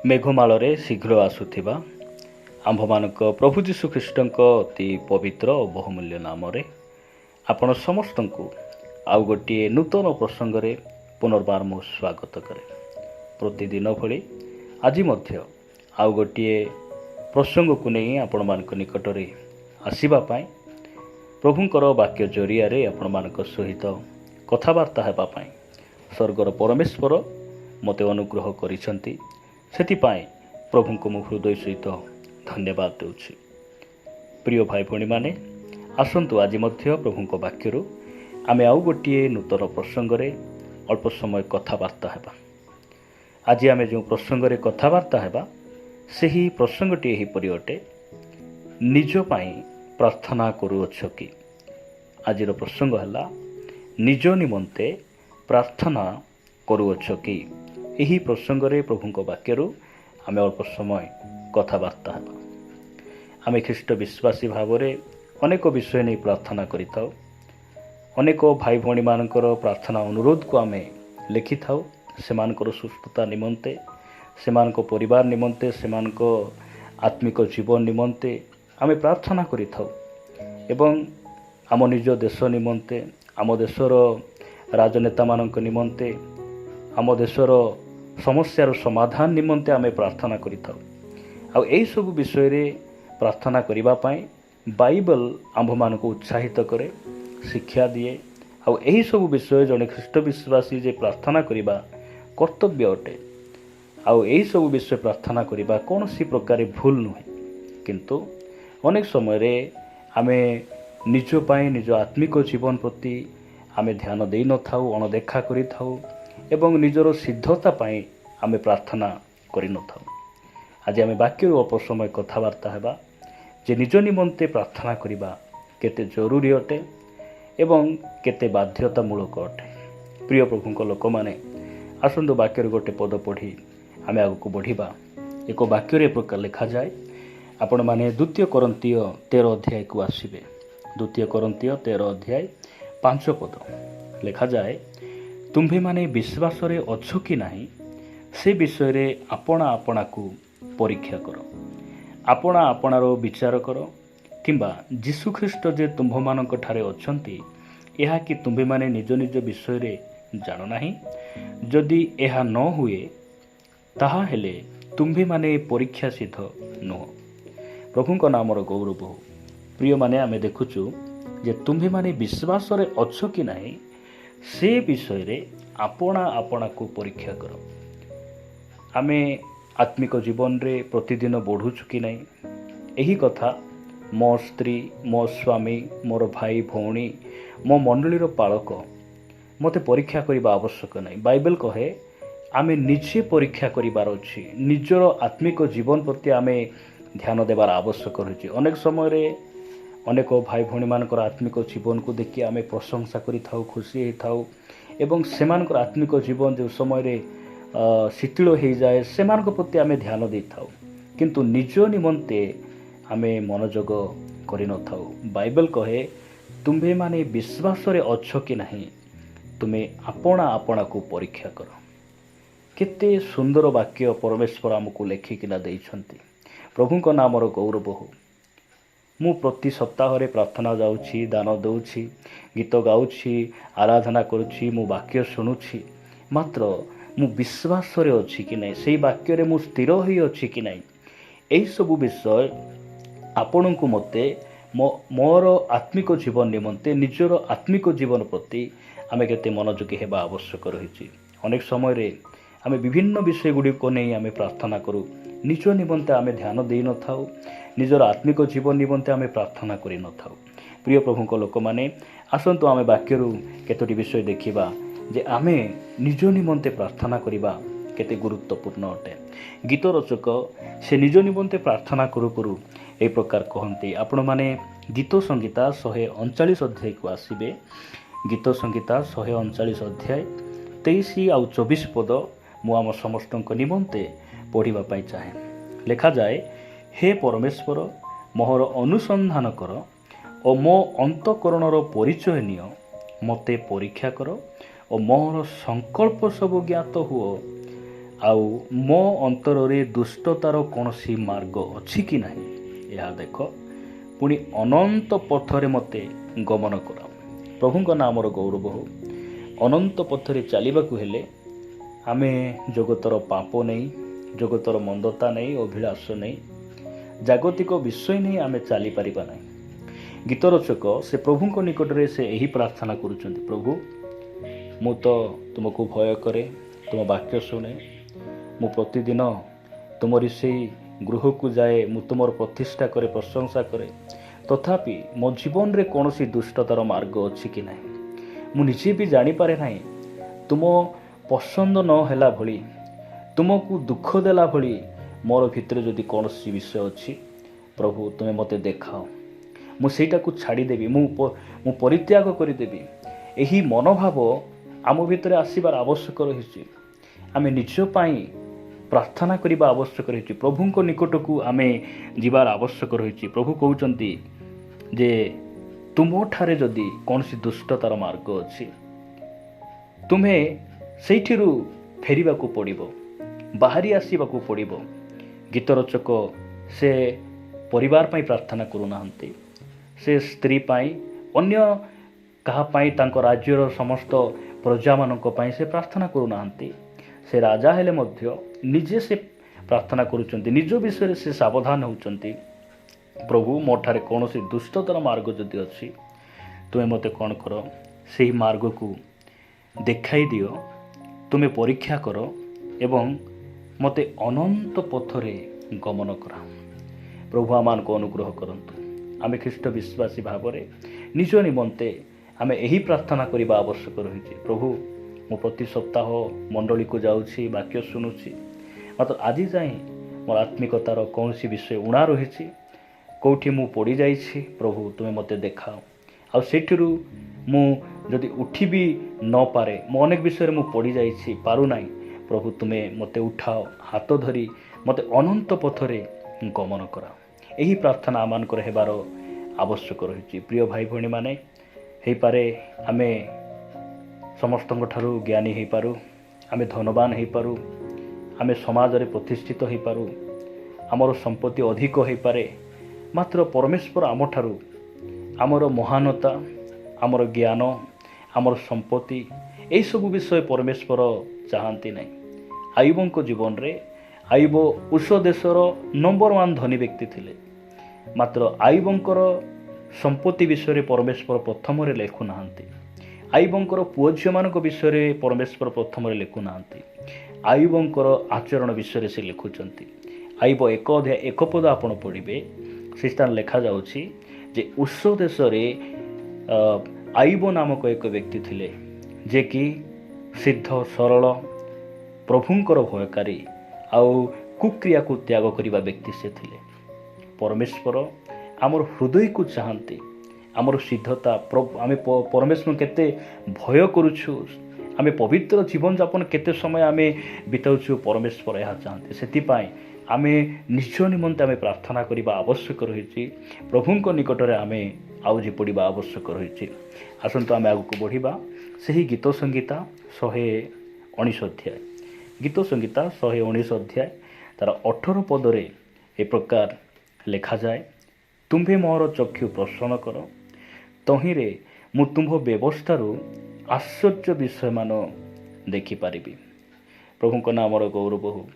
ମେଘମାଳରେ ଶୀଘ୍ର ଆସୁଥିବା ଆମ୍ଭମାନଙ୍କ ପ୍ରଭୁ ଯୀଶୁଖ୍ରୀଷ୍ଟଙ୍କ ଅତି ପବିତ୍ର ଓ ବହୁମୂଲ୍ୟ ନାମରେ ଆପଣ ସମସ୍ତଙ୍କୁ ଆଉ ଗୋଟିଏ ନୂତନ ପ୍ରସଙ୍ଗରେ ପୁନର୍ବାର ମୁଁ ସ୍ୱାଗତ କରେ। ପ୍ରତିଦିନ ଭଳି ଆଜି ମଧ୍ୟ ଆଉ ଗୋଟିଏ ପ୍ରସଙ୍ଗକୁ ନେଇ ଆପଣମାନଙ୍କ ନିକଟରେ ଆସିବା ପାଇଁ ପ୍ରଭୁଙ୍କର ବାକ୍ୟ ଜରିଆରେ ଆପଣମାନଙ୍କ ସହିତ କଥାବାର୍ତ୍ତା ହେବା ପାଇଁ ସ୍ୱର୍ଗର ପରମେଶ୍ୱର ମୋତେ ଅନୁଗ୍ରହ କରିଛନ୍ତି। ସେଥିପାଇଁ ପ୍ରଭୁଙ୍କୁ ମୁଁ ହୃଦୟ ସହିତ ଧନ୍ୟବାଦ ଦେଉଛି। ପ୍ରିୟ ଭାଇ ଭଉଣୀମାନେ, ଆସନ୍ତୁ ଆଜି ମଧ୍ୟ ପ୍ରଭୁଙ୍କ ବାକ୍ୟରୁ ଆମେ ଆଉ ଗୋଟିଏ ନୂତନ ପ୍ରସଙ୍ଗରେ ଅଳ୍ପ ସମୟ କଥାବାର୍ତ୍ତା ହେବା। ଆଜି ଆମେ ଯେଉଁ ପ୍ରସଙ୍ଗରେ କଥାବାର୍ତ୍ତା ହେବା ସେହି ପ୍ରସଙ୍ଗଟି ଏହିପରି ଅଟେ, ନିଜ ପାଇଁ ପ୍ରାର୍ଥନା କରୁଅଛ କି? ଆଜିର ପ୍ରସଙ୍ଗ ହେଲା ନିଜ ନିମନ୍ତେ ପ୍ରାର୍ଥନା କରୁଅଛ କି? ଏହି ପ୍ରସଙ୍ଗରେ ପ୍ରଭୁଙ୍କ ବାକ୍ୟରୁ ଆମେ ଅଳ୍ପ ସମୟ କଥାବାର୍ତ୍ତା ହେବା। ଆମେ ଖ୍ରୀଷ୍ଟ ବିଶ୍ୱାସୀ ଭାବରେ ଅନେକ ବିଷୟ ନେଇ ପ୍ରାର୍ଥନା କରିଥାଉ। ଅନେକ ଭାଇ ଭଉଣୀମାନଙ୍କର ପ୍ରାର୍ଥନା ଅନୁରୋଧକୁ ଆମେ ଲେଖିଥାଉ। ସେମାନଙ୍କର ସୁସ୍ଥତା ନିମନ୍ତେ, ସେମାନଙ୍କ ପରିବାର ନିମନ୍ତେ, ସେମାନଙ୍କ ଆତ୍ମିକ ଜୀବନ ନିମନ୍ତେ ଆମେ ପ୍ରାର୍ଥନା କରିଥାଉ ଏବଂ ଆମ ନିଜ ଦେଶ ନିମନ୍ତେ, ଆମ ଦେଶର ରାଜନେତାମାନଙ୍କ ନିମନ୍ତେ, ଆମ ଦେଶର ସମସ୍ୟାର ସମାଧାନ ନିମନ୍ତେ ଆମେ ପ୍ରାର୍ଥନା କରିଥାଉ। ଆଉ ଏହିସବୁ ବିଷୟରେ ପ୍ରାର୍ଥନା କରିବା ପାଇଁ ବାଇବଲ ଆମ୍ଭମାନଙ୍କୁ ଉତ୍ସାହିତ କରେ, ଶିକ୍ଷା ଦିଏ। ଆଉ ଏହିସବୁ ବିଷୟ ଜଣେ ଖ୍ରୀଷ୍ଟ ବିଶ୍ୱାସୀ ଯେ ପ୍ରାର୍ଥନା କରିବା କର୍ତ୍ତବ୍ୟ ଅଟେ। ଆଉ ଏହିସବୁ ବିଷୟ ପ୍ରାର୍ଥନା କରିବା କୌଣସି ପ୍ରକାର ଭୁଲ ନୁହେଁ। କିନ୍ତୁ ଅନେକ ସମୟରେ ଆମେ ନିଜ ପାଇଁ, ନିଜ ଆତ୍ମିକ ଜୀବନ ପ୍ରତି ଆମେ ଧ୍ୟାନ ଦେଇନଥାଉ, ଅଣଦେଖା କରିଥାଉ ଏବଂ ନିଜର ସିଦ୍ଧତା ପାଇଁ ଆମେ ପ୍ରାର୍ଥନା କରିନଥାଉ। ଆଜି ଆମେ ବାକ୍ୟରୁ ଅଳ୍ପ ସମୟ କଥାବାର୍ତ୍ତା ହେବା ଯେ ନିଜ ନିମନ୍ତେ ପ୍ରାର୍ଥନା କରିବା କେତେ ଜରୁରୀ ଅଟେ ଏବଂ କେତେ ବାଧ୍ୟତାମୂଳକ ଅଟେ। ପ୍ରିୟ ପ୍ରଭୁଙ୍କ ଲୋକମାନେ, ଆସନ୍ତୁ ବାକ୍ୟରୁ ଗୋଟେ ପଦ ପଢ଼ି ଆମେ ଆଗକୁ ବଢ଼ିବା। ଏକ ବାକ୍ୟରେ ଏ ପ୍ରକାର ଲେଖାଯାଏ, ଆପଣମାନେ 2 କରିନ୍ଥୀୟ 13 ଅଧ୍ୟାୟକୁ ଆସିବେ। 2 କରିନ୍ଥୀୟ 13 ଅଧ୍ୟାୟ 5 ପଦ ଲେଖାଯାଏ, ତୁମ୍ଭେମାନେ ବିଶ୍ୱାସରେ ଅଛ କି ନାହିଁ ସେ ବିଷୟରେ ଆପଣା ଆପଣାକୁ ପରୀକ୍ଷା କର। ଆପଣା ଆପଣାର ବିଚାର କର, କିମ୍ବା ଯୀଶୁଖ୍ରୀଷ୍ଟ ଯେ ତୁମ୍ଭମାନଙ୍କଠାରେ ଅଛନ୍ତି ଏହା କି ତୁମ୍ଭେମାନେ ନିଜ ନିଜ ବିଷୟରେ ଜାଣ ନାହିଁ? ଯଦି ଏହା ନ ହୁଏ ତାହାହେଲେ ତୁମ୍ଭେମାନେ ପରୀକ୍ଷା ସିଦ୍ଧ ନୁହଁ। ପ୍ରଭୁଙ୍କ ନାମର ଗୌରବ ହଉ। ପ୍ରିୟମାନେ, ଆମେ ଦେଖୁଛୁ ଯେ ତୁମ୍ଭେମାନେ ବିଶ୍ୱାସରେ ଅଛ କି ନାହିଁ ସେ ବିଷୟରେ ଆପଣା ଆପଣାକୁ ପରୀକ୍ଷା କର। ଆମେ ଆତ୍ମିକ ଜୀବନରେ ପ୍ରତିଦିନ ବଢ଼ୁଛୁ କି ନାହିଁ, ଏହି କଥା ମୋ ସ୍ତ୍ରୀ, ମୋ ସ୍ୱାମୀ, ମୋର ଭାଇ ଭଉଣୀ, ମୋ ମଣ୍ଡଳୀର ପାଳକ ମୋତେ ପରୀକ୍ଷା କରିବା ଆବଶ୍ୟକ ନାହିଁ। ବାଇବେଲ କହେ ଆମେ ନିଜେ ପରୀକ୍ଷା କରିବାର ଅଛି। ନିଜର ଆତ୍ମିକ ଜୀବନ ପ୍ରତି ଆମେ ଧ୍ୟାନ ଦେବାର ଆବଶ୍ୟକ ରହିଛି। ଅନେକ ସମୟରେ ଅନେକ ଭାଇ ଭଉଣୀମାନଙ୍କର ଆତ୍ମିକ ଜୀବନକୁ ଦେଖି ଆମେ ପ୍ରଶଂସା କରିଥାଉ, ଖୁସି ହେଇଥାଉ ଏବଂ ସେମାନଙ୍କର ଆତ୍ମିକ ଜୀବନ ଯେଉଁ ସମୟରେ ଶିଥିଳ ହୋଇଯାଏ ସେମାନଙ୍କ ପ୍ରତି ଆମେ ଧ୍ୟାନ ଦେଇଥାଉ, କିନ୍ତୁ ନିଜ ନିମନ୍ତେ ଆମେ ମନୋଯୋଗ କରିନଥାଉ। ବାଇବେଲ କହେ ତୁମ୍ଭେମାନେ ବିଶ୍ୱାସରେ ଅଛ କି ନାହିଁ ତୁମେ ଆପଣା ଆପଣାକୁ ପରୀକ୍ଷା କର। କେତେ ସୁନ୍ଦର ବାକ୍ୟ ପରମେଶ୍ୱର ଆମକୁ ଲେଖିକିନା ଦେଇଛନ୍ତି। ପ୍ରଭୁଙ୍କ ନାମର ଗୌରବ ହଉ। ମୁଁ ପ୍ରତି ସପ୍ତାହରେ ପ୍ରାର୍ଥନା ଯାଉଛି, ଦାନ ଦେଉଛି, ଗୀତ ଗାଉଛି, ଆରାଧନା କରୁଛି, ମୁଁ ବାକ୍ୟ ଶୁଣୁଛି, ମାତ୍ର ମୁଁ ବିଶ୍ୱାସରେ ଅଛି କି ନାହିଁ, ସେଇ ବାକ୍ୟରେ ମୁଁ ସ୍ଥିର ହୋଇଅଛି କି ନାହିଁ, ଏହିସବୁ ବିଷୟ ଆପଣଙ୍କୁ ମୋତେ ମୋର ଆତ୍ମିକ ଜୀବନ ନିମନ୍ତେ, ନିଜର ଆତ୍ମିକ ଜୀବନ ପ୍ରତି ଆମେ କେତେ ମନୋଯୋଗୀ ହେବା ଆବଶ୍ୟକ ରହିଛି। ଅନେକ ସମୟରେ ଆମେ ବିଭିନ୍ନ ବିଷୟ ଗୁଡ଼ିକୁ ନେଇ ଆମେ ପ୍ରାର୍ଥନା କରୁ, ନିଜ ନିମନ୍ତେ ଆମେ ଧ୍ୟାନ ଦେଇନଥାଉ, ନିଜର ଆତ୍ମିକ ଜୀବନ ନିମନ୍ତେ ଆମେ ପ୍ରାର୍ଥନା କରିନଥାଉ। ପ୍ରିୟ ପ୍ରଭୁଙ୍କ ଲୋକମାନେ, ଆସନ୍ତୁ ଆମେ ବାକ୍ୟରୁ କେତୋଟି ବିଷୟ ଦେଖିବା ଯେ ଆମେ ନିଜ ନିମନ୍ତେ ପ୍ରାର୍ଥନା କରିବା କେତେ ଗୁରୁତ୍ୱପୂର୍ଣ୍ଣ ଅଟେ। ଗୀତ ରଚକ ସେ ନିଜ ନିମନ୍ତେ ପ୍ରାର୍ଥନା କରୁ କରୁ ଏହି ପ୍ରକାର କହନ୍ତି। ଆପଣମାନେ ଗୀତ ସଂହିତା 139 ଅଧ୍ୟାୟକୁ ଆସିବେ। ଗୀତ ସଂହିତା 139 ଅଧ୍ୟାୟ 23 ଆଉ 24 ପଦ ମୁଁ ଆମ ସମସ୍ତଙ୍କ ନିମନ୍ତେ ପଢ଼ିବା ପାଇଁ ଚାହେଁ। ଲେଖାଯାଏ, ହେ ପରମେଶ୍ୱର, ମୋହର ଅନୁସନ୍ଧାନ କର ଓ ମୋ ଅନ୍ତଃକରଣର ପରିଚୟ ନିଅ। ମୋତେ ପରୀକ୍ଷା କର ଓ ମୋର ସଂକଳ୍ପ ସବୁ ଜ୍ଞାତ ହୁଅ। ଆଉ ମୋ ଅନ୍ତରରେ ଦୁଷ୍ଟତାର କୌଣସି ମାର୍ଗ ଅଛି କି ନାହିଁ ଏହା ଦେଖ, ପୁଣି ଅନନ୍ତ ପଥରେ ମୋତେ ଗମନ କର। ପ୍ରଭୁଙ୍କ ନାମର ଗୌରବ ହେଉ। ଅନନ୍ତ ପଥରେ ଚାଲିବାକୁ ହେଲେ ଆମେ ଜଗତର ପାପ ନେଇ, ଜଗତର ମନ୍ଦତା ନେଇ, ଅଭିଳାଷ ନେଇ, ଜାଗତିକ ବିଷୟ ନେଇ ଆମେ ଚାଲିପାରିବା ନାହିଁ। ଗୀତ ରଚକ ସେ ପ୍ରଭୁଙ୍କ ନିକଟରେ ସେ ଏହି ପ୍ରାର୍ଥନା କରୁଛନ୍ତି, ପ୍ରଭୁ ମୁଁ ତ ତୁମକୁ ଭୟ କରେ, ତୁମ ବାକ୍ୟ ଶୁଣେ, ମୁଁ ପ୍ରତିଦିନ ତୁମରି ସେଇ ଗୃହକୁ ଯାଏ, ମୁଁ ତୁମର ପ୍ରତିଷ୍ଠା କରେ, ପ୍ରଶଂସା କରେ, ତଥାପି ମୋ ଜୀବନରେ କୌଣସି ଦୁଷ୍ଟତାର ମାର୍ଗ ଅଛି କି ନାହିଁ ମୁଁ ନିଜେ ବି ଜାଣିପାରେ ନାହିଁ। ତୁମ ପସନ୍ଦ ନ ହେଲା ଭଳି, ତୁମକୁ ଦୁଃଖ ଦେଲା ଭଳି ମୋର ଭିତରେ ଯଦି କୌଣସି ବିଷୟ ଅଛି, ପ୍ରଭୁ ତୁମେ ମୋତେ ଦେଖାଅ। ମୁଁ ସେଇଟାକୁ ଛାଡ଼ିଦେବି, ମୁଁ ପରିତ୍ୟାଗ କରିଦେବି। ଏହି ମନୋଭାବ ଆମ ଭିତରେ ଆସିବାର ଆବଶ୍ୟକ ରହିଛି। ଆମେ ନିଜ ପାଇଁ ପ୍ରାର୍ଥନା କରିବା ଆବଶ୍ୟକ ରହିଛି। ପ୍ରଭୁଙ୍କ ନିକଟକୁ ଆମେ ଯିବାର ଆବଶ୍ୟକ ରହିଛି। ପ୍ରଭୁ କହୁଛନ୍ତି ଯେ ତୁମଠାରେ ଯଦି କୌଣସି ଦୁଷ୍ଟତାର ମାର୍ଗ ଅଛି, ତୁମେ ସେଇଥିରୁ ଫେରିବାକୁ ପଡ଼ିବ, ବାହାରି ଆସିବାକୁ ପଡ଼ିବ। ଗୀତ ରଚକ ସେ ପରିବାର ପାଇଁ ପ୍ରାର୍ଥନା କରୁନାହାନ୍ତି, ସେ ସ୍ତ୍ରୀ ପାଇଁ, ଅନ୍ୟ କାହା ପାଇଁ, ତାଙ୍କ ରାଜ୍ୟର ସମସ୍ତ ପ୍ରଜାମାନଙ୍କ ପାଇଁ ସେ ପ୍ରାର୍ଥନା କରୁନାହାନ୍ତି। ସେ ରାଜା ହେଲେ ମଧ୍ୟ ନିଜେ ସେ ପ୍ରାର୍ଥନା କରୁଛନ୍ତି, ନିଜ ବିଷୟରେ ସେ ସାବଧାନ ହେଉଛନ୍ତି। ପ୍ରଭୁ ମୋ ଠାରେ କୌଣସି ଦୁଷ୍ଟତାର ମାର୍ଗ ଯଦି ଅଛି, ତୁମେ ମୋତେ କ'ଣ କର, ସେହି ମାର୍ଗକୁ ଦେଖାଇ ଦିଅ, ତୁମେ ପରୀକ୍ଷା କର ଏବଂ ମୋତେ ଅନନ୍ତ ପଥରେ ଗମନ କର। ପ୍ରଭୁ ଆମମାନଙ୍କୁ ଅନୁଗ୍ରହ କରନ୍ତୁ। ଆମେ ଖ୍ରୀଷ୍ଟ ବିଶ୍ୱାସୀ ଭାବରେ ନିଜ ନିମନ୍ତେ ଆମେ ଏହି ପ୍ରାର୍ଥନା କରିବା ଆବଶ୍ୟକ ରହିଛି। ପ୍ରଭୁ ମୁଁ ପ୍ରତି ସପ୍ତାହ ମଣ୍ଡଳୀକୁ ଯାଉଛି, ବାକ୍ୟ ଶୁଣୁଛି, ମାତ୍ର ଆଜି ଯାଏଁ ମୋର ଆତ୍ମିକତାର କୌଣସି ବିଷୟ ଉଣା ରହିଛି, କେଉଁଠି ମୁଁ ପଡ଼ିଯାଇଛି, ପ୍ରଭୁ ତୁମେ ମୋତେ ଦେଖାଅ। ଆଉ ସେଇଥିରୁ ମୁଁ ଯଦି ଉଠିବି ନପାରେ, ମୁଁ ଅନେକ ବିଷୟରେ ମୁଁ ପଡ଼ିଯାଇଛି, ପାରୁନାହିଁ, ପ୍ରଭୁ ତୁମେ ମୋତେ ଉଠାଅ, ହାତ ଧରି ମୋତେ ଅନନ୍ତ ପଥରେ ଗମନ କର। ଏହି ପ୍ରାର୍ଥନା ଆମମାନଙ୍କର ହେବାର ଆବଶ୍ୟକ ରହିଛି। ପ୍ରିୟ ଭାଇ ଭଉଣୀମାନେ, ହେଇପାରେ ଆମେ ସମସ୍ତଙ୍କ ଠାରୁ ଜ୍ଞାନୀ ହେଇପାରୁ, ଆମେ ଧନବାନ ହେଇପାରୁ, ଆମେ ସମାଜରେ ପ୍ରତିଷ୍ଠିତ ହେଇପାରୁ, ଆମର ସମ୍ପତ୍ତି ଅଧିକ ହେଇପାରେ, ମାତ୍ର ପରମେଶ୍ୱର ଆମଠାରୁ ଆମର ମହାନତା, ଆମର ଜ୍ଞାନ, ଆମର ସମ୍ପତ୍ତି, ଏହିସବୁ ବିଷୟ ପରମେଶ୍ୱର ଚାହାନ୍ତି ନାହିଁ। ଆୟୁବଙ୍କ ଜୀବନରେ ଆୟୁବ ଉଷ ଦେଶର ନମ୍ବର 1 ଧନୀ ବ୍ୟକ୍ତି ଥିଲେ, ମାତ୍ର ଆୟୁବଙ୍କର ସମ୍ପତ୍ତି ବିଷୟରେ ପରମେଶ୍ୱର ପ୍ରଥମରେ ଲେଖୁନାହାନ୍ତି। ଆୟୁବଙ୍କର ପୁଅ ଝିଅମାନଙ୍କ ବିଷୟରେ ପରମେଶ୍ୱର ପ୍ରଥମରେ ଲେଖୁନାହାନ୍ତି। ଆୟୁବଙ୍କର ଆଚରଣ ବିଷୟରେ ସେ ଲେଖୁଛନ୍ତି। ଆୟୁବ 1 ଅଧ୍ୟାୟ 1 ପଦ ଆପଣ ପଢ଼ିବେ, ସେ ସ୍ଥାନ ଲେଖାଯାଉଛି ଯେ ଉଷ ଦେଶରେ ଆୟୁବ ନାମକ ଏକ ବ୍ୟକ୍ତି ଥିଲେ, ଯେ କି ସିଦ୍ଧ, ସରଳ, ପ୍ରଭୁଙ୍କର ଭୟକାରୀ ଆଉ କୁକ୍ରିୟାକୁ ତ୍ୟାଗ କରିବା ବ୍ୟକ୍ତି ସେ ଥିଲେ। ପରମେଶ୍ୱର ଆମର ହୃଦୟକୁ ଚାହାନ୍ତି, ଆମର ସିଦ୍ଧତା, ଆମେ ପରମେଶ୍ୱରଙ୍କୁ କେତେ ଭୟ କରୁଛୁ, ଆମେ ପବିତ୍ର ଜୀବନଯାପନ କେତେ ସମୟ ଆମେ ବିତାଉଛୁ, ପରମେଶ୍ୱର ଏହା ଚାହାନ୍ତି। ସେଥିପାଇଁ ଆମେ ନିଜ ନିମନ୍ତେ ଆମେ ପ୍ରାର୍ଥନା କରିବା ଆବଶ୍ୟକ ରହିଛି। ପ୍ରଭୁଙ୍କ ନିକଟରେ ଆମେ ଆଉଜି ପଡ଼ିବା ଆବଶ୍ୟକ ରହିଛି। ଆସନ୍ତୁ ଆମେ ଆଗକୁ ବଢ଼ିବା। ସେହି ଗୀତ ସଂଗୀତା 119 ଅଧ୍ୟାୟ, ଗୀତ ସଂଗୀତା 119 ଅଧ୍ୟାୟ ତାର 18 ପଦରେ ଏ ପ୍ରକାର ଲେଖାଯାଏ, ତୁମ୍ଭେ ମୋର ଚକ୍ଷୁ ପ୍ରସନ୍ନ କର, ତହିଁରେ ମୁଁ ତୁମ୍ଭ ବ୍ୟବସ୍ଥାରୁ ଆଶ୍ଚର୍ଯ୍ୟ ବିଷୟମାନ ଦେଖିପାରିବି। ପ୍ରଭୁଙ୍କ ନାମର ଗୌରବ ହେଉ।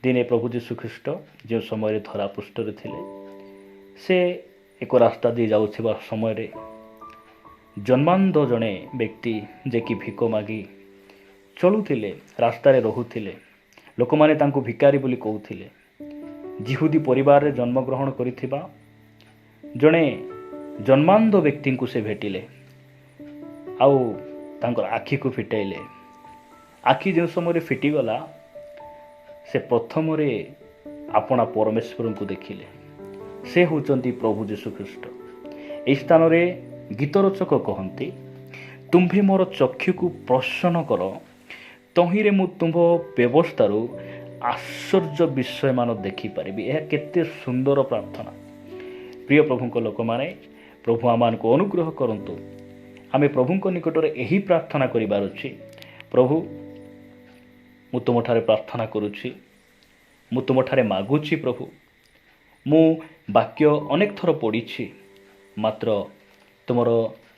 ଦିନେ ପ୍ରଭୁ ଯୀଶୁଖ୍ରୀଷ୍ଟ ଯେଉଁ ସମୟରେ ଧରାପୃଷ୍ଠରେ ଥିଲେ, ସେ ଏକ ରାସ୍ତା ଦେଇ ଯାଉଥିବା ସମୟରେ ଜନ୍ମାନ୍ଧ ଜଣେ ବ୍ୟକ୍ତି, ଯେ କି ଭିକ ମାଗି ଚଳୁଥିଲେ, ରାସ୍ତାରେ ରହୁଥିଲେ, ଲୋକମାନେ ତାଙ୍କୁ ଭିକାରୀ ବୋଲି କହୁଥିଲେ। ଯିହୁଦୀ ପରିବାରରେ ଜନ୍ମଗ୍ରହଣ କରିଥିବା ଜଣେ ଜନ୍ମାନ୍ଧ ବ୍ୟକ୍ତିଙ୍କୁ ସେ ଭେଟିଲେ ଆଉ ତାଙ୍କର ଆଖିକୁ ଫିଟାଇଲେ। ଆଖି ଯେଉଁ ସମୟରେ ଫିଟିଗଲା, ସେ ପ୍ରଥମରେ ଆପଣା ପରମେଶ୍ୱରଙ୍କୁ ଦେଖିଲେ। ସେ ହେଉଛନ୍ତି ପ୍ରଭୁ ଯୀଶୁଖ୍ରୀଷ୍ଟ। ଏହି ସ୍ଥାନରେ ଗୀତ ରଚକ କହନ୍ତି, ତୁମ୍ଭେ ମୋର ଚକ୍ଷୁକୁ ପ୍ରସନ୍ନ କର, ତହିଁରେ ମୁଁ ତୁମ୍ଭ ବ୍ୟବସ୍ଥାରୁ ଆଶ୍ଚର୍ଯ୍ୟ ବିଷୟମାନ ଦେଖିପାରିବି। ଏହା କେତେ ସୁନ୍ଦର ପ୍ରାର୍ଥନା। ପ୍ରିୟ ପ୍ରଭୁଙ୍କ ଲୋକମାନେ, ପ୍ରଭୁ ଆମମାନଙ୍କୁ ଅନୁଗ୍ରହ କରନ୍ତୁ। ଆମେ ପ୍ରଭୁଙ୍କ ନିକଟରେ ଏହି ପ୍ରାର୍ଥନା କରିବାର ଅଛି, ପ୍ରଭୁ ମୁଁ ତୁମଠାରେ ପ୍ରାର୍ଥନା କରୁଛି, ମୁଁ ତୁମଠାରେ ମାଗୁଛି ପ୍ରଭୁ। ମୁଁ ବାକ୍ୟ ଅନେକ ଥର ପଢ଼ିଛି, ମାତ୍ର ତୁମର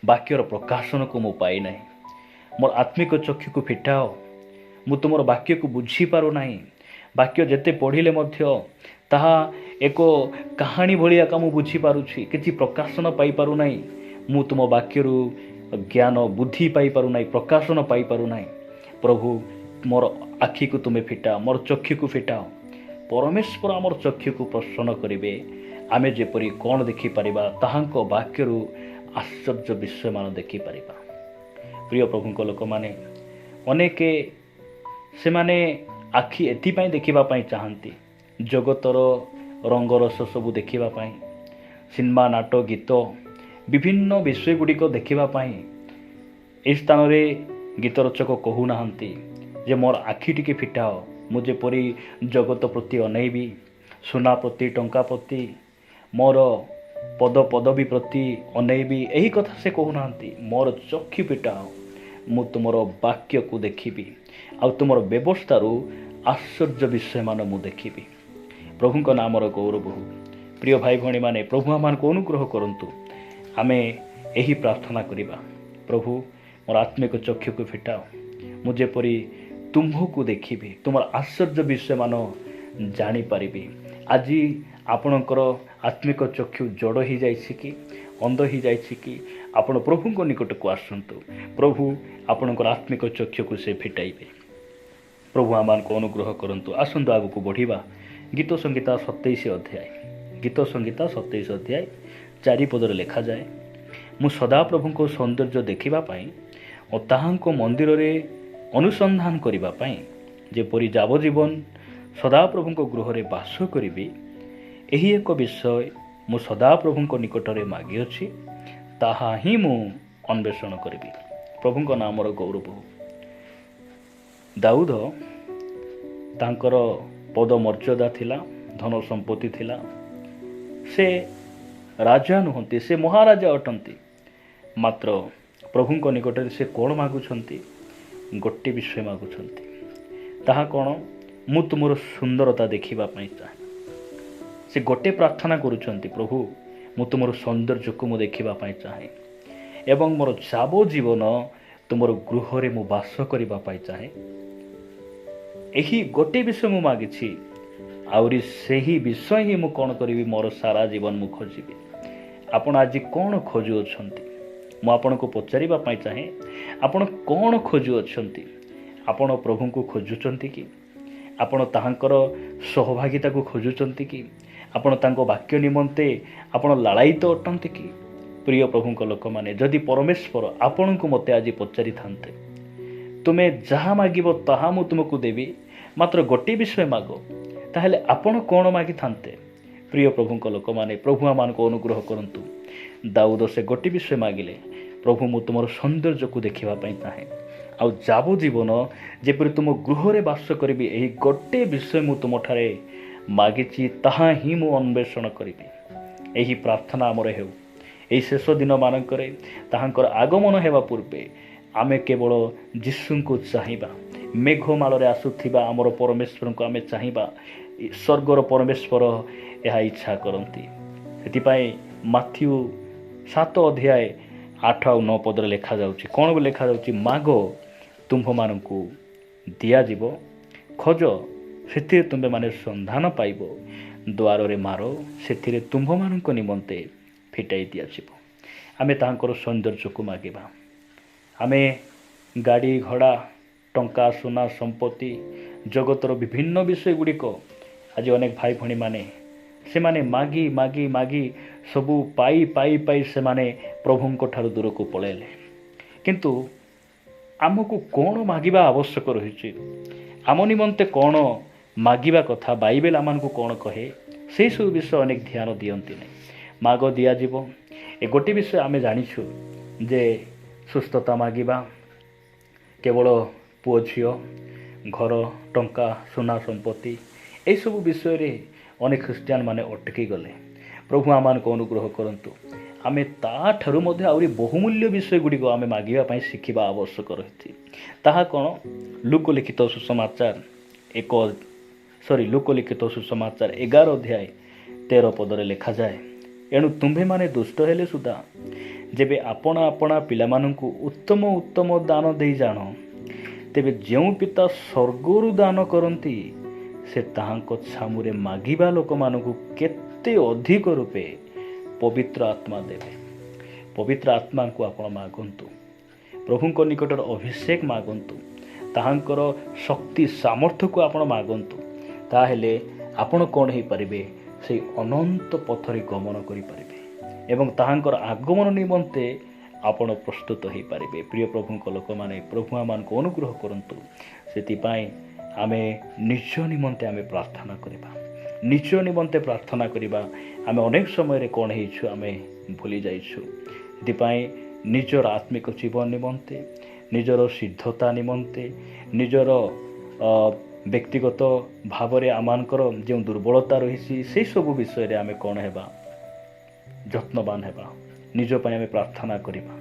ବାକ୍ୟର ପ୍ରକାଶନକୁ ମୁଁ ପାଇନାହିଁ। ମୋର ଆତ୍ମିକ ଚକ୍ଷୁକୁ ଫିଟାଅ। ମୁଁ ତୁମର ବାକ୍ୟକୁ ବୁଝିପାରୁନାହିଁ। ବାକ୍ୟ ଯେତେ ପଢ଼ିଲେ ମଧ୍ୟ ତାହା ଏକ କାହାଣୀ ଭଳି ଏକା ମୁଁ ବୁଝିପାରୁଛି, କିଛି ପ୍ରକାଶନ ପାଇପାରୁନାହିଁ। ମୁଁ ତୁମ ବାକ୍ୟରୁ ଜ୍ଞାନ ବୁଦ୍ଧି ପାଇପାରୁନାହିଁ, ପ୍ରକାଶନ ପାଇପାରୁନାହିଁ। ପ୍ରଭୁ, ମୋର ଆଖିକୁ ତୁମେ ଫିଟାଅ, ମୋର ଚକ୍ଷୁକୁ ଫିଟାଅ। ପରମେଶ୍ୱର ଆମର ଚକ୍ଷୁକୁ ପ୍ରସନ୍ନ କରିବେ। ଆମେ ଯେପରି କ'ଣ ଦେଖିପାରିବା, ତାହାଙ୍କ ବାକ୍ୟରୁ ଆଶ୍ଚର୍ଯ୍ୟ ବିଷୟମାନ ଦେଖିପାରିବା। ପ୍ରିୟ ପ୍ରଭୁଙ୍କ ଲୋକମାନେ, ଅନେକ ସେମାନେ ଆଖି ଏଥିପାଇଁ ଦେଖିବା ପାଇଁ ଚାହାନ୍ତି, ଜଗତର ରଙ୍ଗରସ ସବୁ ଦେଖିବା ପାଇଁ, ସିନେମା, ନାଟ, ଗୀତ, ବିଭିନ୍ନ ବିଷୟ ଗୁଡ଼ିକ ଦେଖିବା ପାଇଁ। ଏହି ସ୍ଥାନରେ ଗୀତ ରଚକ କହୁନାହାନ୍ତି ଯେ ମୋର ଆଖି ଟିକେ ଫିଟାଅ, ମୁଁ ଯେପରି ଜଗତ ପ୍ରତି ଅନେଇବି, ସୁନା ପ୍ରତି, ଟଙ୍କା ପ୍ରତି, ମୋର ପଦ ପଦବୀ ପ୍ରତି ଅନେଇବି। ଏହି କଥା ସେ କହୁନାହାନ୍ତି। ମୋର ଚକ୍ଷୁ ଫିଟାଅ, ମୁଁ ତୁମର ବାକ୍ୟକୁ ଦେଖିବି, ଆଉ ତୁମର ବ୍ୟବସ୍ଥାରୁ ଆଶ୍ଚର୍ଯ୍ୟ ବିଷୟମାନ ମୁଁ ଦେଖିବି। ପ୍ରଭୁଙ୍କ ନାମର ଗୌରବ ହଉ। ପ୍ରିୟ ଭାଇ ଭଉଣୀମାନେ, ପ୍ରଭୁ ଆମମାନଙ୍କୁ ଅନୁଗ୍ରହ କରନ୍ତୁ। ଆମେ ଏହି ପ୍ରାର୍ଥନା କରିବା, ପ୍ରଭୁ ମୋର ଆତ୍ମିକ ଚକ୍ଷୁକୁ ଫିଟାଅ, ମୁଁ ଯେପରି ତୁମ୍ଭକୁ ଦେଖିବି, ତୁମର ଆଶ୍ଚର୍ଯ୍ୟ ବିଷୟମାନ ଜାଣିପାରିବି। ଆଜି ଆପଣଙ୍କର ଆତ୍ମିକ ଚକ୍ଷୁ ଜଡ଼ ହୋଇଯାଇଛି କି, ଅନ୍ଧ ହୋଇଯାଇଛି କି? ଆପଣ ପ୍ରଭୁଙ୍କ ନିକଟକୁ ଆସନ୍ତୁ। ପ୍ରଭୁ ଆପଣଙ୍କର ଆତ୍ମିକ ଚକ୍ଷୁକୁ ସେ ଫିଟାଇବେ। ପ୍ରଭୁ ଆମମାନଙ୍କୁ ଅନୁଗ୍ରହ କରନ୍ତୁ। ଆସନ୍ତୁ ଆଗକୁ ବଢ଼ିବା। ଗୀତ ସଂହିତା 27 ଅଧ୍ୟାୟ, ଗୀତ ସଂହିତା 27 ଅଧ୍ୟାୟ 4 ପଦରେ ଲେଖାଯାଏ, ମୁଁ ସଦାପ୍ରଭୁଙ୍କ ସୌନ୍ଦର୍ଯ୍ୟ ଦେଖିବା ପାଇଁ ଓ ତାହାଙ୍କ ମନ୍ଦିରରେ ଅନୁସନ୍ଧାନ କରିବା ପାଇଁ ଯେପରି ଯାବଜୀବନ ସଦାପ୍ରଭୁଙ୍କ ଗୃହରେ ବାସ କରିବି, ଏହି ଏକ ବିଷୟ ମୁଁ ସଦାପ୍ରଭୁଙ୍କ ନିକଟରେ ମାଗିଅଛି, ତାହା ହିଁ ମୁଁ ଅନ୍ୱେଷଣ କରିବି। ପ୍ରଭୁଙ୍କ ନାମର ଗୌରବ। ଦାଉଦ, ତାଙ୍କର ପଦ ମର୍ଯ୍ୟାଦା ଥିଲା, ଧନ ସମ୍ପତ୍ତି ଥିଲା, ସେ ରାଜା ନୁହନ୍ତି, ସେ ମହାରାଜା ଅଟନ୍ତି। ମାତ୍ର ପ୍ରଭୁଙ୍କ ନିକଟରେ ସେ କ'ଣ ମାଗୁଛନ୍ତି? ଗୋଟିଏ ବିଷୟ ମାଗୁଛନ୍ତି। ତାହା କ'ଣ? ମୁଁ ତୁମର ସୁନ୍ଦରତା ଦେଖିବା ପାଇଁ ଚାହେଁ। ସେ ଗୋଟିଏ ପ୍ରାର୍ଥନା କରୁଛନ୍ତି, ପ୍ରଭୁ ମୁଁ ତୁମର ସୌନ୍ଦର୍ଯ୍ୟକୁ ମୁଁ ଦେଖିବା ପାଇଁ ଚାହେଁ, ଏବଂ ମୋର ଯାବଜୀବନ ତୁମର ଗୃହରେ ମୁଁ ବାସ କରିବା ପାଇଁ ଚାହେଁ। ଏହି ଗୋଟିଏ ବିଷୟ ମୁଁ ମାଗିଛି, ଆହୁରି ସେହି ବିଷୟ ହିଁ ମୁଁ କ'ଣ କରିବି? ମୋର ସାରା ଜୀବନ ମୁଁ ଖୋଜିବି। ଆପଣ ଆଜି କ'ଣ ଖୋଜୁଅଛନ୍ତି? ମୁଁ ଆପଣଙ୍କୁ ପଚାରିବା ପାଇଁ ଚାହେଁ, ଆପଣ କ'ଣ ଖୋଜୁଅଛନ୍ତି? ଆପଣ ପ୍ରଭୁଙ୍କୁ ଖୋଜୁଛନ୍ତି କି? ଆପଣ ତାହାଙ୍କର ସହଭାଗିତାକୁ ଖୋଜୁଛନ୍ତି କି? ଆପଣ ତାଙ୍କ ବାକ୍ୟ ନିମନ୍ତେ ଆପଣ ଲାଳାୟିତ ଅଟନ୍ତି କି? ପ୍ରିୟ ପ୍ରଭୁଙ୍କ ଲୋକମାନେ, ଯଦି ପରମେଶ୍ୱର ଆପଣଙ୍କୁ ମୋତେ ଆଜି ପଚାରିଥାନ୍ତେ, ତୁମେ ଯାହା ମାଗିବ ତାହା ମୁଁ ତୁମକୁ ଦେବି, ମାତ୍ର ଗୋଟିଏ ବିଷୟ ମାଗ, ତାହେଲେ ଆପଣ କ'ଣ ମାଗିଥାନ୍ତେ? ପ୍ରିୟ ପ୍ରଭୁଙ୍କ ଲୋକମାନେ, ପ୍ରଭୁ ଆମମାନଙ୍କୁ ଅନୁଗ୍ରହ କରନ୍ତୁ। ଦାଉଦ ସେ ଗୋଟିଏ ବିଷୟ ମାଗିଲେ, ପ୍ରଭୁ ମୁଁ ତୁମର ସୌନ୍ଦର୍ଯ୍ୟକୁ ଦେଖିବା ପାଇଁ ଚାହେଁ, ଆଉ ଯାବଜୀବନ ଯେପରି ତୁମ ଗୃହରେ ବାସ କରିବି, ଏହି ଗୋଟିଏ ବିଷୟ ମୁଁ ତୁମଠାରେ ମାଗିଛି, ତାହା ହିଁ ମୁଁ ଅନ୍ୱେଷଣ କରିବି। ଏହି ପ୍ରାର୍ଥନା ଆମର ହେଉ। ଏହି ଶେଷ ଦିନମାନଙ୍କରେ ତାହାଙ୍କର ଆଗମନ ହେବା ପୂର୍ବେ ଆମେ କେବଳ ଯୀଶୁଙ୍କୁ ଚାହିଁବା। ମେଘମାଳରେ ଆସୁଥିବା ଆମର ପରମେଶ୍ୱରଙ୍କୁ ଆମେ ଚାହିଁବା। ସ୍ୱର୍ଗର ପରମେଶ୍ୱର ଏହା ଇଚ୍ଛା କରନ୍ତି। ସେଥିପାଇଁ ମାଥ୍ୟୁ 7 ଅଧ୍ୟାୟ 8 ଆଉ 9 ପଦରେ ଲେଖାଯାଉଛି, କ'ଣ ଲେଖାଯାଉଛି? ମାଗ, ତୁମ୍ଭମାନଙ୍କୁ ଦିଆଯିବ, ଖୋଜ, ସେଥିରେ ତୁମ୍ଭେମାନେ ସନ୍ଧାନ ପାଇବ, ଦ୍ୱାରରେ ମାର, ସେଥିରେ ତୁମ୍ଭମାନଙ୍କ ନିମନ୍ତେ ଫିଟାଇ ଦିଆଯିବ। ଆମେ ତାହାଙ୍କର ସୌନ୍ଦର୍ଯ୍ୟକୁ ମାଗିବା। ଆମେ ଗାଡ଼ି ଘୋଡ଼ା, ଟଙ୍କା, ସୁନା, ସମ୍ପତ୍ତି, ଜଗତର ବିଭିନ୍ନ ବିଷୟ ଗୁଡ଼ିକ ଆଜି ଅନେକ ଭାଇ ଭଉଣୀମାନେ ସେମାନେ ମାଗି ମାଗି ମାଗି ସବୁ ପାଇ ପାଇ ପାଇ ସେମାନେ ପ୍ରଭୁଙ୍କ ଠାରୁ ଦୂରକୁ ପଳାଇଲେ। କିନ୍ତୁ ଆମକୁ କ'ଣ ମାଗିବା ଆବଶ୍ୟକ ରହିଛି? ଆମ ନିମନ୍ତେ କ'ଣ ମାଗିବା କଥା? ବାଇବେଲ ଆମମାନଙ୍କୁ କ'ଣ କହେ? ସେହିସବୁ ବିଷୟ ଅନେକ ଧ୍ୟାନ ଦିଅନ୍ତି ନାହିଁ। ମାଗ, ଦିଆଯିବ। ଏ ଗୋଟିଏ ବିଷୟ ଆମେ ଜାଣିଛୁ ଯେ ସୁସ୍ଥତା ମାଗିବା, କେବଳ ପୁଅ ଝିଅ, ଘର, ଟଙ୍କା, ସୁନା, ସମ୍ପତ୍ତି, ଏହିସବୁ ବିଷୟରେ ଅନେକ ଖ୍ରୀଷ୍ଟିଆନ ମାନେ ଅଟକି ଗଲେ। ପ୍ରଭୁ ଆମମାନଙ୍କୁ ଅନୁଗ୍ରହ କରନ୍ତୁ। ଆମେ ତାଠାରୁ ମଧ୍ୟ ଆହୁରି ବହୁମୂଲ୍ୟ ବିଷୟ ଗୁଡ଼ିକ ଆମେ ମାଗିବା ପାଇଁ ଶିଖିବା ଆବଶ୍ୟକ ରହିଛି। ତାହା କ'ଣ? ଲୋକଲିଖିତ ସୁସମାଚାର ଲୋକଲିଖିତ ସୁସମାଚାର 11 ଅଧ୍ୟାୟ 13 ପଦରେ ଲେଖାଯାଏ, ଏଣୁ ତୁମ୍ଭେମାନେ ଦୁଷ୍ଟ ହେଲେ ସୁଦ୍ଧା ଯେବେ ଆପଣା ଆପଣା ପିଲାମାନଙ୍କୁ ଉତ୍ତମ ଉତ୍ତମ ଦାନ ଦେଇ ଜାଣ, ତେବେ ଯେଉଁ ପିତା ସ୍ୱର୍ଗରୁ ଦାନ କରନ୍ତି ସେ ତାହାଙ୍କ ଛାମୁରେ ମାଗିବା ଲୋକମାନଙ୍କୁ କେତେ ଅଧିକ ରୂପେ ପବିତ୍ର ଆତ୍ମା ଦେବେ। ପବିତ୍ର ଆତ୍ମାଙ୍କୁ ଆପଣ ମାଗନ୍ତୁ, ପ୍ରଭୁଙ୍କ ନିକଟରେ ଅଭିଷେକ ମାଗନ୍ତୁ, ତାହାଙ୍କର ଶକ୍ତି ସାମର୍ଥ୍ୟକୁ ଆପଣ ମାଗନ୍ତୁ। ତାହେଲେ ଆପଣ କ'ଣ ହେଇପାରିବେ? ସେଇ ଅନନ୍ତ ପଥରେ ଗମନ କରିପାରିବେ ଏବଂ ତାହାଙ୍କର ଆଗମନ ନିମନ୍ତେ ଆପଣ ପ୍ରସ୍ତୁତ ହୋଇପାରିବେ। ପ୍ରିୟ ପ୍ରଭୁଙ୍କ ଲୋକମାନେ, ପ୍ରଭୁ ଆମମାନଙ୍କୁ ଅନୁଗ୍ରହ କରନ୍ତୁ। ସେଥିପାଇଁ ଆମେ ନିଜ ନିମନ୍ତେ ଆମେ ପ୍ରାର୍ଥନା କରିବା, ନିଜ ନିମନ୍ତେ ପ୍ରାର୍ଥନା କରିବା। ଆମେ ଅନେକ ସମୟରେ କ'ଣ ହେଇଛୁ? ଆମେ ଭୁଲି ଯାଇଛୁ। ସେଥିପାଇଁ ନିଜର ଆତ୍ମିକ ଜୀବନ ନିମନ୍ତେ, ନିଜର ସିଦ୍ଧତା ନିମନ୍ତେ, ନିଜର ବ୍ୟକ୍ତିଗତ ଭାବରେ ଆମମାନଙ୍କର ଯେଉଁ ଦୁର୍ବଳତା ରହିଛି ସେସବୁ ବିଷୟରେ ଆମେ କ'ଣ ହେବା? ଯତ୍ନବାନ ହେବା। ନିଜ ପାଇଁ ଆମେ ପ୍ରାର୍ଥନା କରିବା।